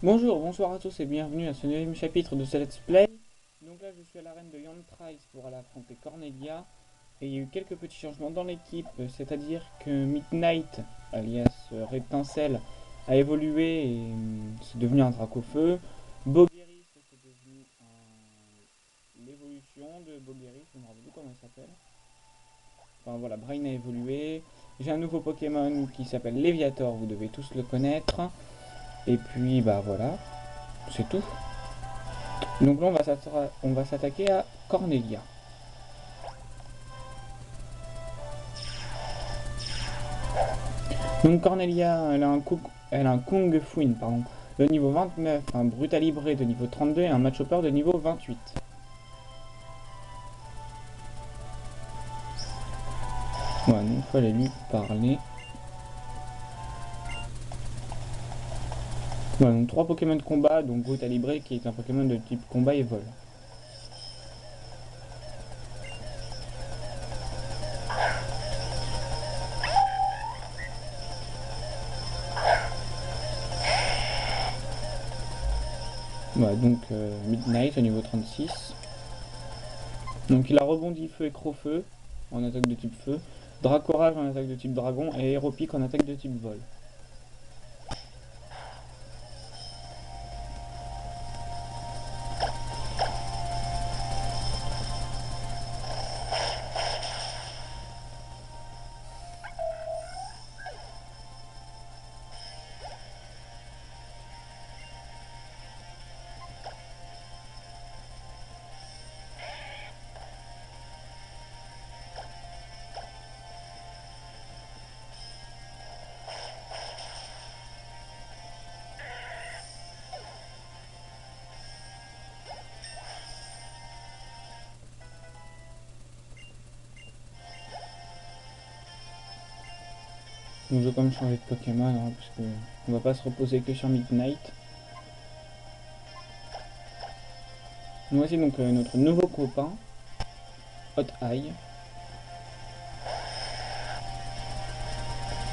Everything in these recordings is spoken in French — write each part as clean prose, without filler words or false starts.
Bonjour, bonsoir à tous et bienvenue à ce neuvième chapitre de ce Let's Play. Donc là je suis à l'arène de Yantrice pour aller affronter Cornelia. Et il y a eu quelques petits changements dans l'équipe, c'est-à-dire que Midnight, alias Reptincelle, a évolué et c'est devenu un Dracofeu. Bogeris, c'est devenu l'évolution de Bogeris, je ne me rappelle plus comment il s'appelle. Enfin voilà, Brain a évolué. J'ai un nouveau Pokémon qui s'appelle Léviator, vous devez tous le connaître. Et puis bah voilà, c'est tout. Donc là, on va s'attaquer à Cornelia. Donc Cornelia, elle a un Kung Fuin, pardon, de niveau 29, un Brutalibré de niveau 32 et un Matchhopper de niveau 28. Voilà, donc il faut aller lui parler. Voilà, donc 3 Pokémon de combat, donc Brutalibré qui est un Pokémon de type combat et vol. Voilà, donc Midnight au niveau 36. Donc il a Rebondi Feu et Crofeu en attaque de type feu, Dracorage en attaque de type dragon et Aéropic en attaque de type vol. Donc je vais quand même changer de Pokémon, hein, parce que on va pas se reposer que sur Midnight. Voici donc notre nouveau copain, Hot Eye.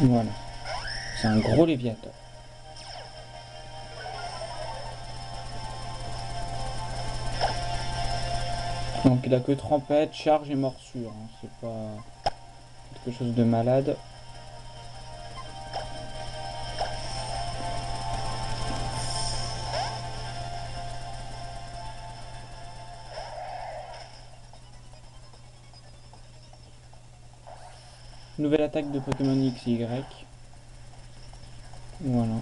Voilà, c'est un gros Léviator. Donc il a que trempette, charge et morsure, hein, c'est pas quelque chose de malade. Nouvelle attaque de Pokémon XY. Voilà.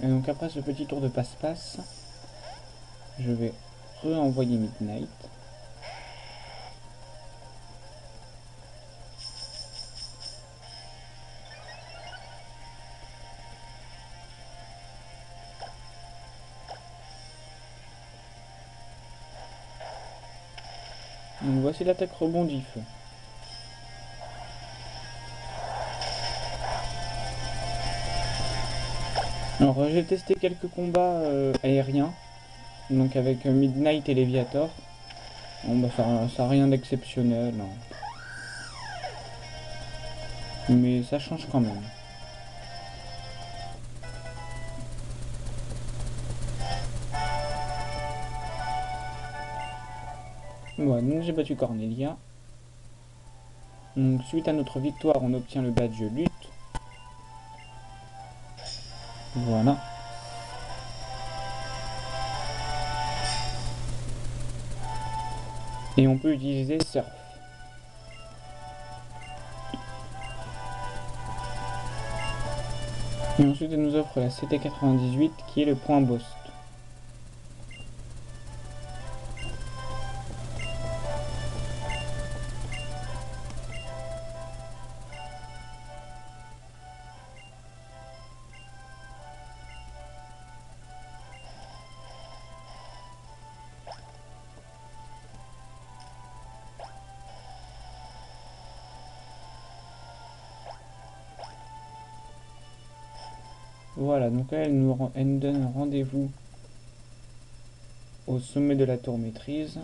Et donc après ce petit tour de passe-passe, je vais re-envoyer Midnight. Donc voici l'attaque rebondif. Alors j'ai testé quelques combats aériens, donc avec Midnight et Léviator. Bon bah ça a rien d'exceptionnel, hein. Mais ça change quand même. Voilà, donc j'ai battu Cornelia. Donc suite à notre victoire, on obtient le badge lutte. Voilà. Et on peut utiliser Surf. Et ensuite, elle nous offre la CT98 qui est le point boss. Voilà, donc là, elle nous donne rendez-vous au sommet de la tour maîtrise.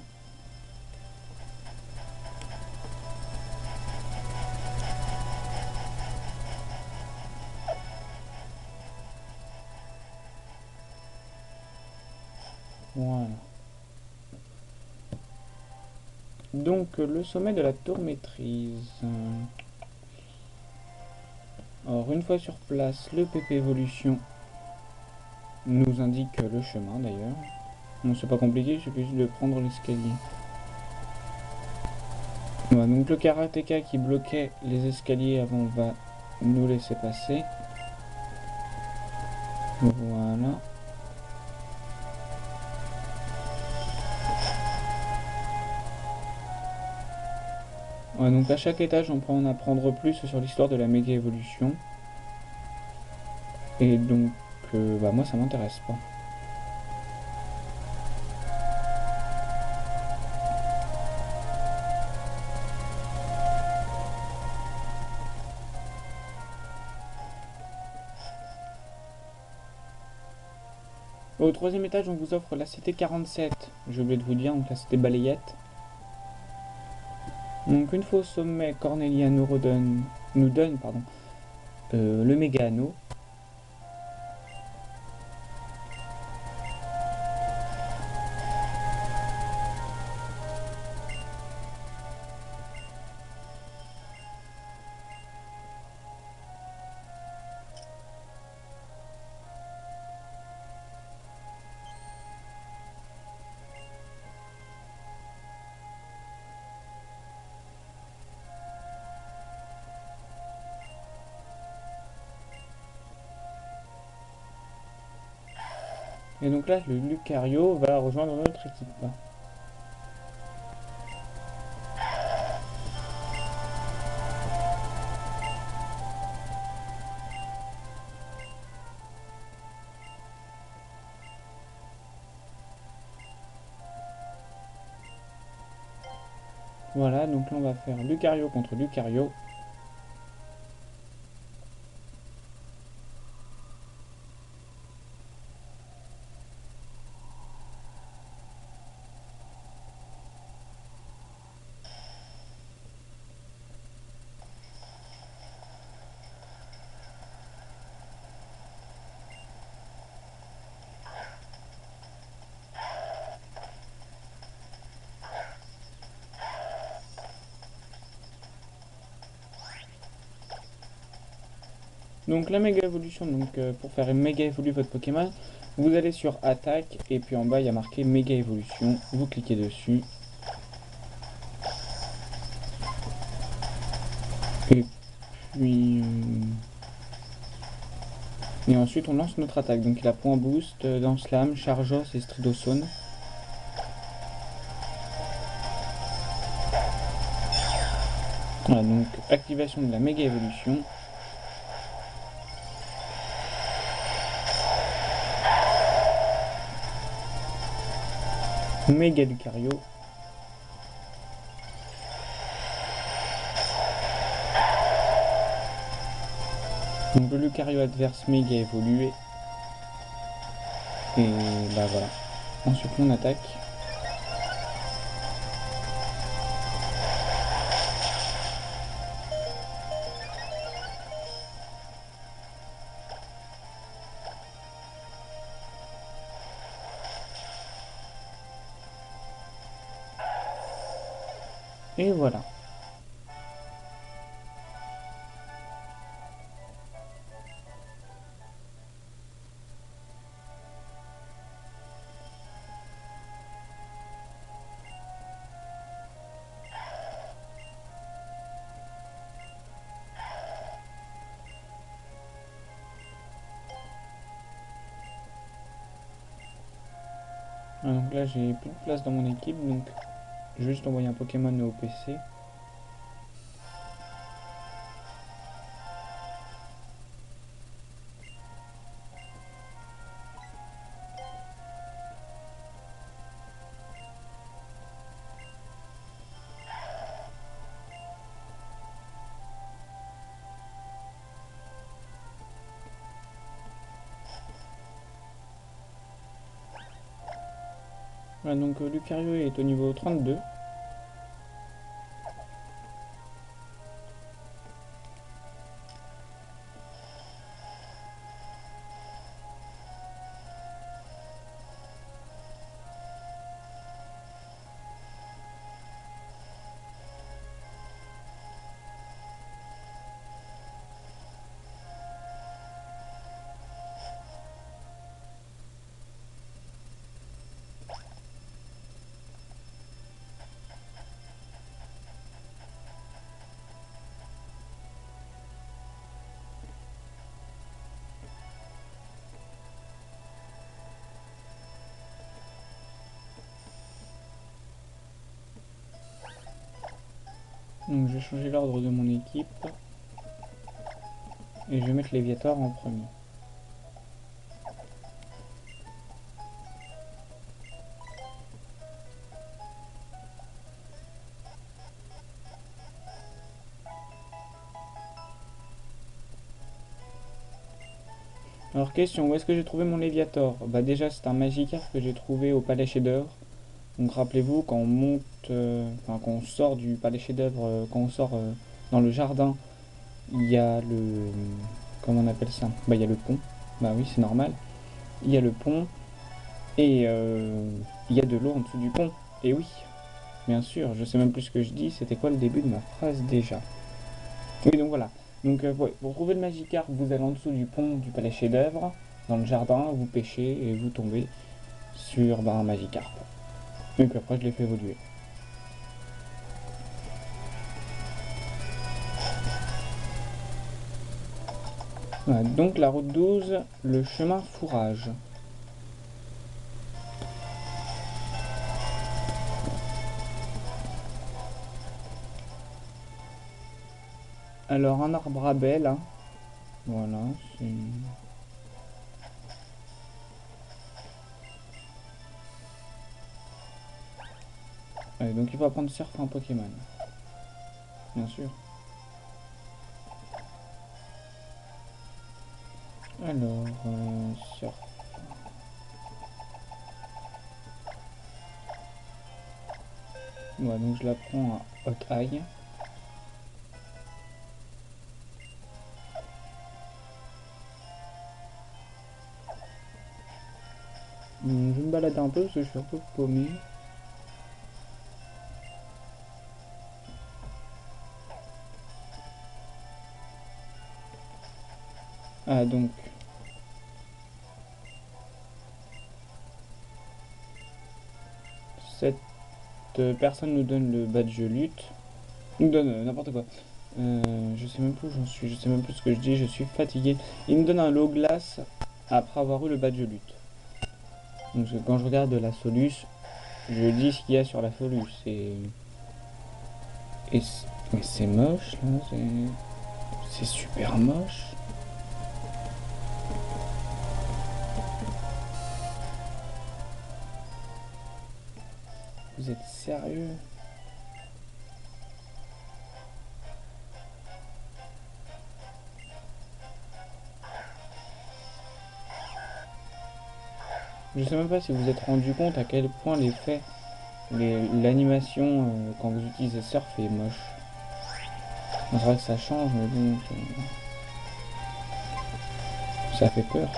Voilà. Donc, le sommet de la tour maîtrise. Alors, une fois sur place, le PP Evolution nous indique le chemin d'ailleurs. Bon, c'est pas compliqué, il suffit juste de prendre l'escalier. Voilà, donc le karatéka qui bloquait les escaliers avant va nous laisser passer. Voilà. Ouais, donc à chaque étage, on peut en apprendre plus sur l'histoire de la méga évolution. Et donc, bah moi, ça m'intéresse pas. Au troisième étage, on vous offre la cité 47. J'ai oublié de vous dire, donc la cité balayette. Donc une fois au sommet, Cornelia nous donne le méga anneau. Et donc là, le Lucario va rejoindre notre équipe. Voilà, donc là on va faire Lucario contre Lucario. Donc la méga évolution, pour faire méga évoluer votre Pokémon, vous allez sur attaque et puis en bas il y a marqué méga évolution, vous cliquez dessus. Et puis... Et ensuite on lance notre attaque. Donc il a point boost, Lance Lame, Chargeos et Stridosone. Voilà, donc activation de la méga évolution. Méga Lucario. Donc le Lucario adverse méga évolué. Et bah voilà. Ensuite on attaque. Et voilà. Donc là j'ai plus de place dans mon équipe, donc je vais juste envoyer un Pokémon au PC. Voilà, donc Lucario est au niveau 32. Donc je vais changer l'ordre de mon équipe. Et je vais mettre Léviator en premier. Alors question, où est-ce que j'ai trouvé mon Léviator? Bah déjà c'est un Magikarp que j'ai trouvé au Palais Chef-d'œuvre. Donc rappelez-vous quand on monte, enfin quand on sort du Palais Chef-d'œuvre, quand on sort dans le jardin, il y a le... comment on appelle ça? Bah il y a le pont, bah oui c'est normal. Il y a le pont et il y a de l'eau en dessous du pont. Et oui, bien sûr, je sais même plus ce que je dis, c'était quoi le début de ma phrase déjà? Oui donc voilà. Donc ouais, pour trouver le Magikarp, vous allez en dessous du pont du Palais Chef-d'œuvre, dans le jardin, vous pêchez et vous tombez sur un Magikarp. Et puis après je l'ai fait évoluer. Voilà, donc la route 12, le chemin fourrage. Alors un arbre à belle, hein. Voilà, c'est... Allez, donc il faut apprendre surf un Pokémon. Bien sûr. Alors, surf. Voilà, donc je l'apprends à Hot Eye. Je vais me balader un peu parce que je suis un peu paumé. Ah donc, cette personne nous donne le badge lutte. Nous donne n'importe quoi. Je sais même plus où j'en suis, je sais même plus ce que je dis, je suis fatigué. Il me donne un lot glace après avoir eu le badge lutte. Donc quand je regarde la Solus, je dis ce qu'il y a sur la Solus. Mais c'est moche là, c'est super moche. Vous êtes sérieux? Je sais même pas si vous vous êtes rendu compte à quel point l'effet, l'animation quand vous utilisez Surf est moche. C'est vrai que ça change, mais bon, ça fait peur.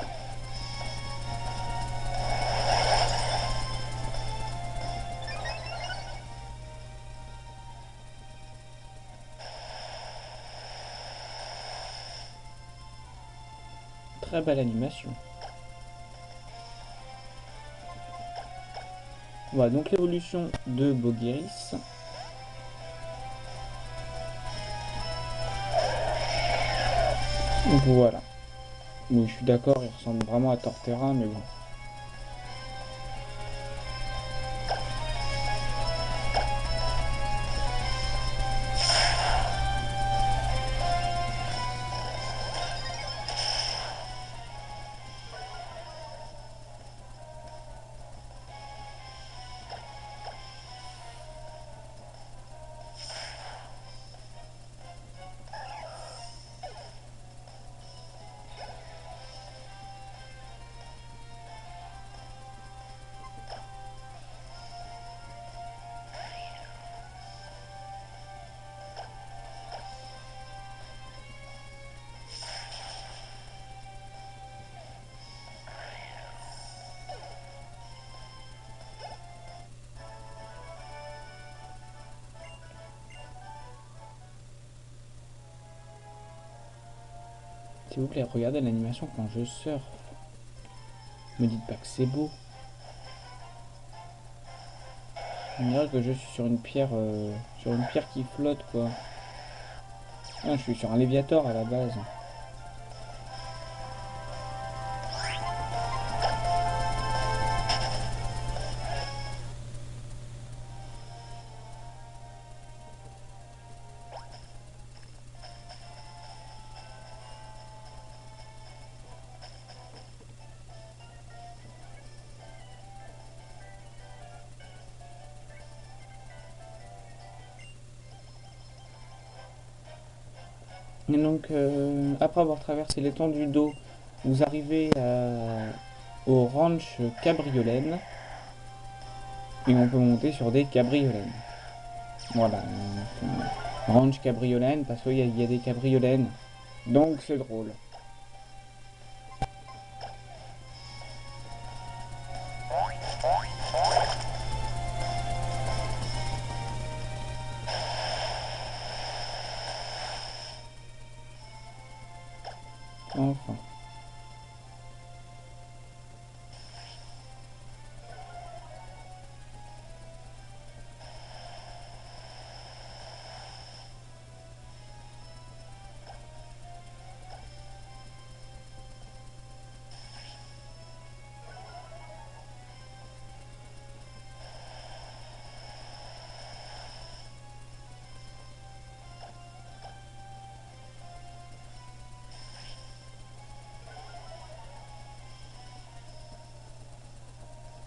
Très belle animation. Voilà, donc l'évolution de Bogiris. Voilà. Oui, je suis d'accord, il ressemble vraiment à Torterra, mais bon. S'il vous plaît, regardez l'animation quand je surfe. Me dites pas que c'est beau. On dirait que je suis sur une pierre qui flotte, quoi. Ah, je suis sur un Léviator à la base. Et donc, après avoir traversé l'étendue d'eau, vous arrivez au ranch cabriolène. Et on peut monter sur des cabriolènes. Voilà. Ranch cabriolène parce qu'il y a des cabriolènes. Donc c'est drôle. Enfin.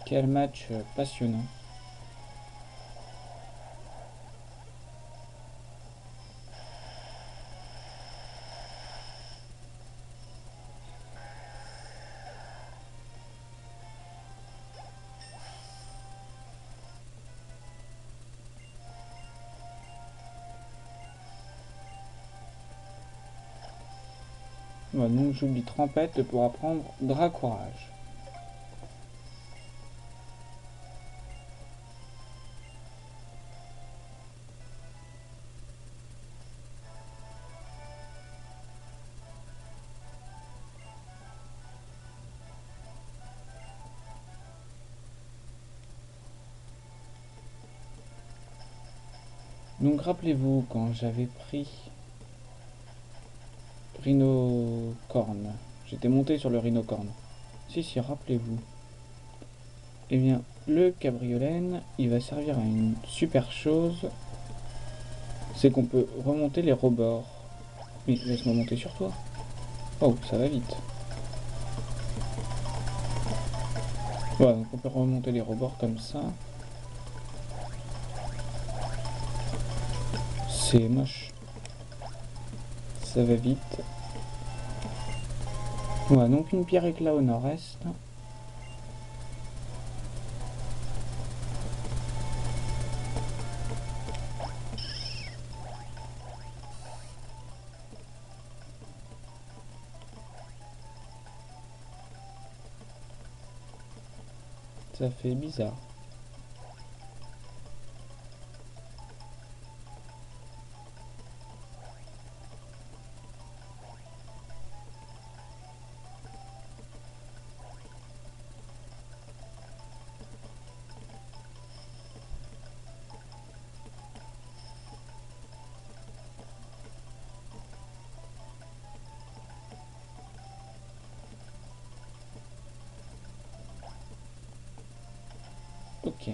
Quel match passionnant. Voilà, donc j'oublie Trempette pour apprendre Dracourage. Donc quand j'avais pris Rhinocorn. J'étais monté sur le Rhinocorn. Si, rappelez-vous. Eh bien, le cabriolène, il va servir à une super chose. C'est qu'on peut remonter les rebords. Mais laisse-moi monter sur toi. Oh, ça va vite. Voilà, donc on peut remonter les rebords comme ça. C'est moche. Ça va vite. Voilà, donc une pierre éclat au nord-est. Ça fait bizarre. Ok.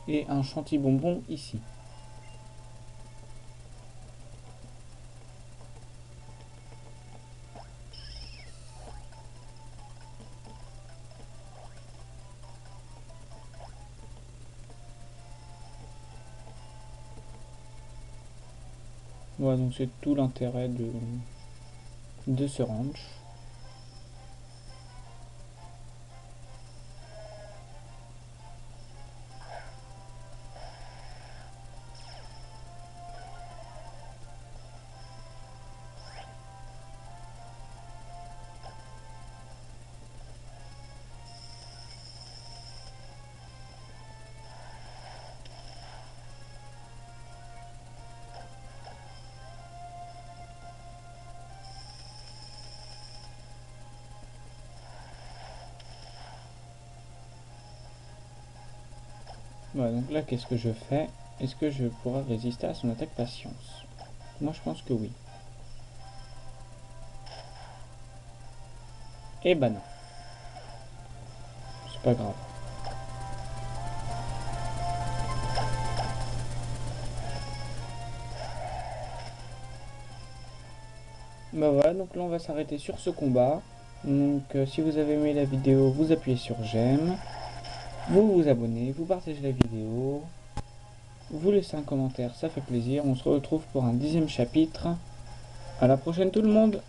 Et un chantilly bonbon ici. Voilà, donc c'est tout l'intérêt de ce ranch. Voilà, donc là, qu'est-ce que je fais? Est-ce que je pourrais résister à son attaque patience? Moi, je pense que oui. Eh ben non, c'est pas grave. Bah voilà, donc là on va s'arrêter sur ce combat. Donc si vous avez aimé la vidéo, vous appuyez sur j'aime, vous vous abonnez, vous partagez la vidéo, vous laissez un commentaire, ça fait plaisir. On se retrouve pour un 10e chapitre. À la prochaine tout le monde!